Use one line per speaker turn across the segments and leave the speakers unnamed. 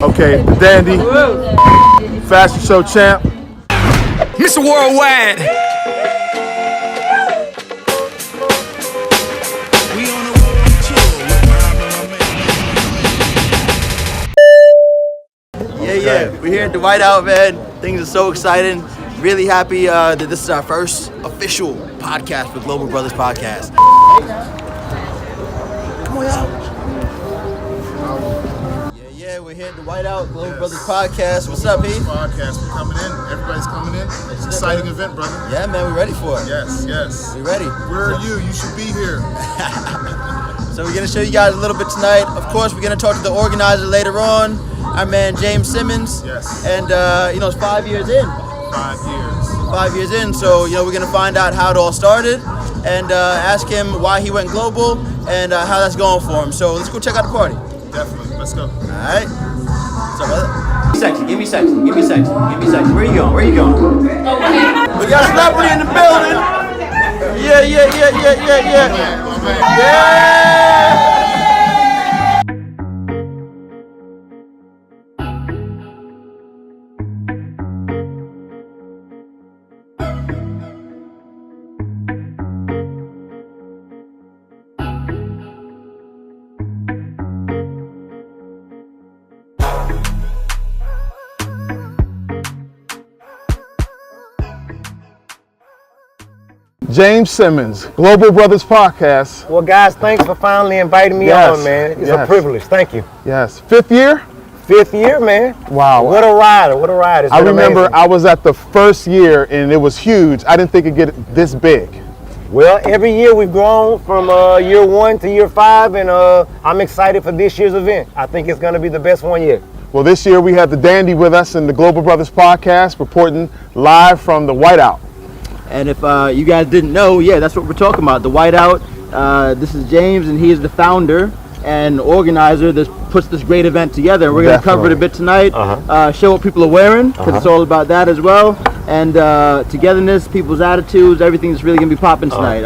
Okay, the dandy, fashion show champ,
Mr. Worldwide.
Yeah, we're here at the Whiteout, man. Things are so exciting. Really happy that this is our first official podcast for Global Brothers Podcast. Come on, y'all. Yeah, we're here at the Whiteout Global Brothers Podcast. What's up, Heath?
Podcast. We're coming in. Everybody's coming in. It's an exciting event, brother.
Yeah, man, we're ready for it.
Yes.
We ready?
Where are you? You should be here.
So we're gonna show you guys a little bit tonight. Of course, we're gonna talk to the organizer later on. Our man James Simmons.
Yes.
And it's 5 years in.
5 years.
5 years in, so we're gonna find out how it all started and ask him why he went global and how that's going for him. So let's go check out the party.
Definitely. Let's go.
All right. What's up, brother? Give me sexy. Where you going? We got celebrity in the building. Yeah. Yeah.
James Simmons, Global Brothers Podcast.
Well, guys, thanks for finally inviting me on, man. It's a privilege. Thank you.
Yes. 5th year?
5th year, man.
Wow.
What a ride. It's
I remember
amazing.
I was at the first year and it was huge. I didn't think it'd get this big.
Well, every year we've grown from year 1 to year 5, and I'm excited for this year's event. I think it's going to be the best one yet.
Well, this year we had the dandy with us in the Global Brothers Podcast, reporting live from the Whiteout.
And if you guys didn't know, that's what we're talking about, the Whiteout. This is James, and he is the founder and organizer that puts this great event together. We're going to cover it a bit tonight, show what people are wearing, because it's all about that as well, and togetherness, people's attitudes, everything's really going to be popping tonight.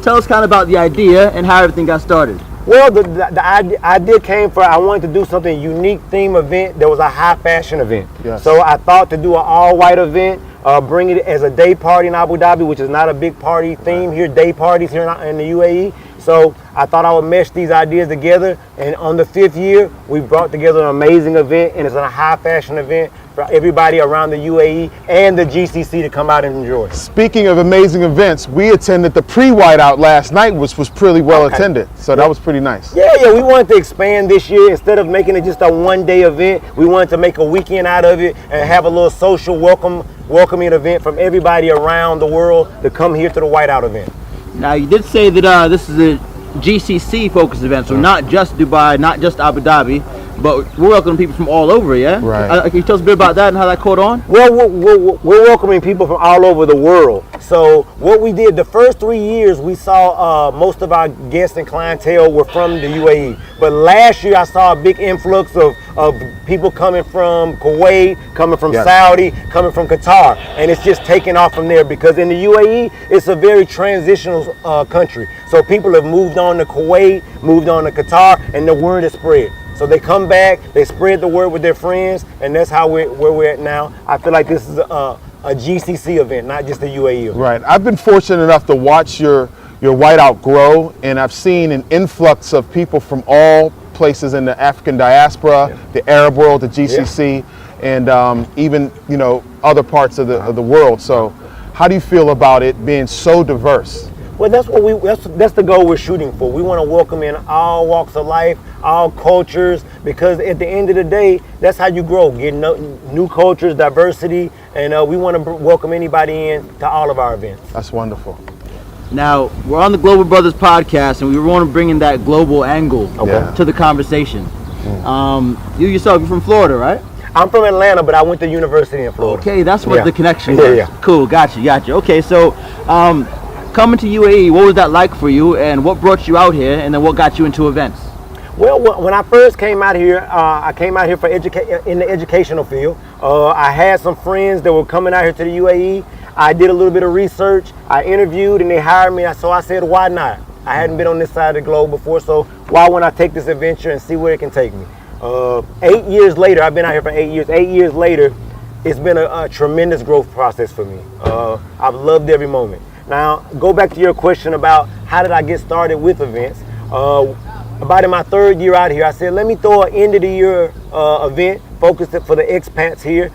Tell us kind of about the idea and how everything got started.
Well, the idea came for, I wanted to do something unique theme event that was a high fashion event.
Yes.
So I thought to do an all white event, bring it as a day party in Abu Dhabi, which is not a big party theme here, day parties here in the UAE. So I thought I would mesh these ideas together, and on the 5th year, we brought together an amazing event, and it's a high fashion event for everybody around the UAE and the GCC to come out and enjoy.
Speaking of amazing events, we attended the pre-Whiteout last night, which was pretty well attended. So that was pretty nice.
Yeah, we wanted to expand this year. Instead of making it just a one-day event, we wanted to make a weekend out of it and have a little social welcoming event from everybody around the world to come here to the Whiteout event.
Now, you did say that this is a GCC focused event, so not just Dubai, not just Abu Dhabi, but we're welcoming people from all over, yeah?
Right.
Can you tell us a bit about that and how that caught on?
Well, we're welcoming people from all over the world. So what we did, the first 3 years, we saw most of our guests and clientele were from the UAE. But last year, I saw a big influx of people coming from Kuwait, coming from Saudi, coming from Qatar. And it's just taken off from there, because in the UAE, it's a very transitional country. So people have moved on to Kuwait, moved on to Qatar, and the word has spread. So they come back, they spread the word with their friends, and that's how where we're at now. I feel like this is a GCC event, not just a UAE event.
Right. I've been fortunate enough to watch your Whiteout grow, and I've seen an influx of people from all places in the African diaspora, the Arab world, the GCC, and even other parts of the world. So, how do you feel about it being so diverse?
Well, that's the goal we're shooting for. We want to welcome in all walks of life, all cultures, because at the end of the day, that's how you grow, getting new cultures, diversity, and we want to welcome anybody in to all of our events.
That's wonderful.
Now, we're on the Global Brothers Podcast, and we want to bring in that global angle to the conversation. You yourself, you're from Florida, right?
I'm from Atlanta, but I went to university in Florida.
Okay, that's what the connection was.
Yeah.
Cool, got you. Okay, so coming to UAE, what was that like for you, and what brought you out here, and then what got you into events?
Well, when I first came out here, I came out here for in the educational field. I had some friends that were coming out here to the UAE. I did a little bit of research. I interviewed, and they hired me. So I said, why not? I hadn't been on this side of the globe before, so why wouldn't I take this adventure and see where it can take me? 8 years later, I've been out here for 8 years. 8 years later, it's been a tremendous growth process for me. I've loved every moment. Now, go back to your question about how did I get started with events. About in my 3rd year out here, I said, let me throw an end of the year event, focus it for the expats here,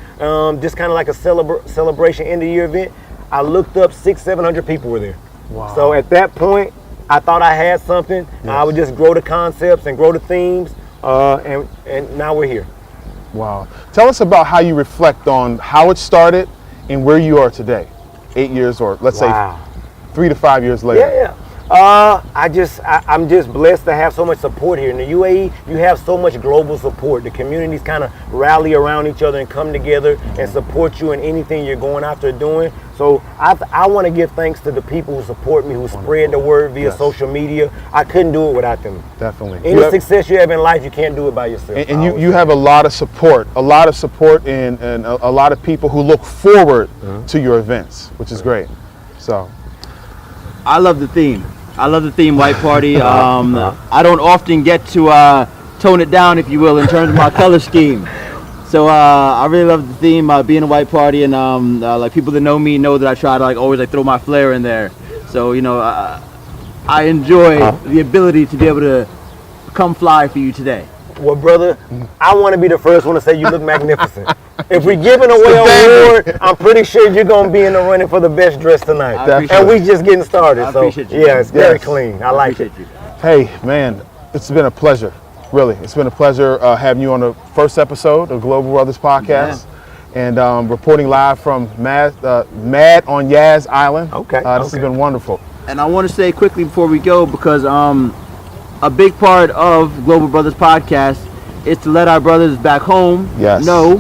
just kind of like a celebration end of the year event. I looked up 600-700 people were there.
Wow.
So at that point, I thought I had something. Yes. I would just grow the concepts and grow the themes, and now we're here.
Wow. Tell us about how you reflect on how it started and where you are today, 8 years or let's say 3 to 5 years later.
Yeah. I'm just blessed to have so much support here. In the UAE, you have so much global support. The communities kind of rally around each other and come together and support you in anything you're going after doing. So I want to give thanks to the people who support me, who spread the word via social media. I couldn't do it without them.
Definitely.
Any success you have in life, you can't do it by yourself.
And you have a lot of support, and a lot of people who look forward to your events, which is great. So,
I love the theme. I love the theme, White Party. I don't often get to tone it down, if you will, in terms of my color scheme. So I really love the theme, being a White Party, and like people that know me know that I try to always throw my flair in there. So I enjoy the ability to be able to come fly for you today.
Well, brother, I want to be the first one to say you look magnificent. If we're giving away an award, I'm pretty sure you're going to be in the running for the best dress tonight. And we just getting started.
I appreciate you.
Yeah, it's very clean. I like it.
You.
Hey, man, it's been a pleasure. Really, it's been a pleasure having you on the first episode of Global Brothers Podcast, and reporting live from Mad on Yas Island.
Okay.
This has been wonderful.
And I want to say quickly before we go, because a big part of Global Brothers Podcast is to let our brothers back home know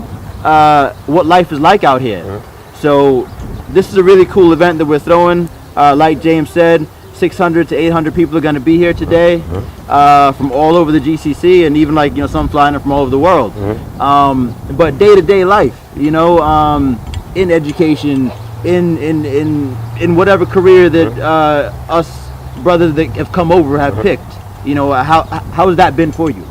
what life is like out here. So this is a really cool event that we're throwing. Like James said, 600 to 800 people are going to be here today from all over the GCC, and even some flying in from all over the world. But day-to-day life, in education, in whatever career that us brothers that have come over have picked. How has that been for you?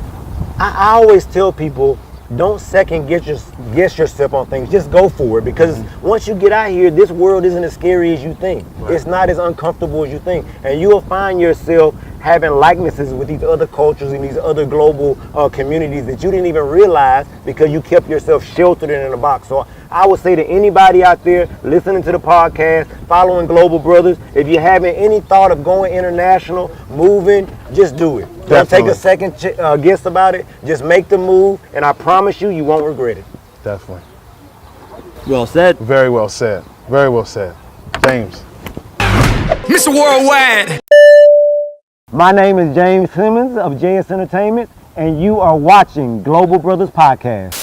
I always tell people, don't second guess yourself on things. Just go for it, because once you get out here, this world isn't as scary as you think. Right. It's not as uncomfortable as you think, and you'll find yourself having likenesses with these other cultures and these other global communities that you didn't even realize because you kept yourself sheltered in a box. So I would say to anybody out there listening to the podcast, following Global Brothers, if you're having any thought of going international, moving, just do it.
Definitely.
Don't take a second guess about it. Just make the move, and I promise you won't regret it.
Definitely.
Well said.
Very well said. Very well said. James.
Mr. Worldwide.
My name is James Simmons of JS Entertainment, and you are watching Global Brothers Podcast.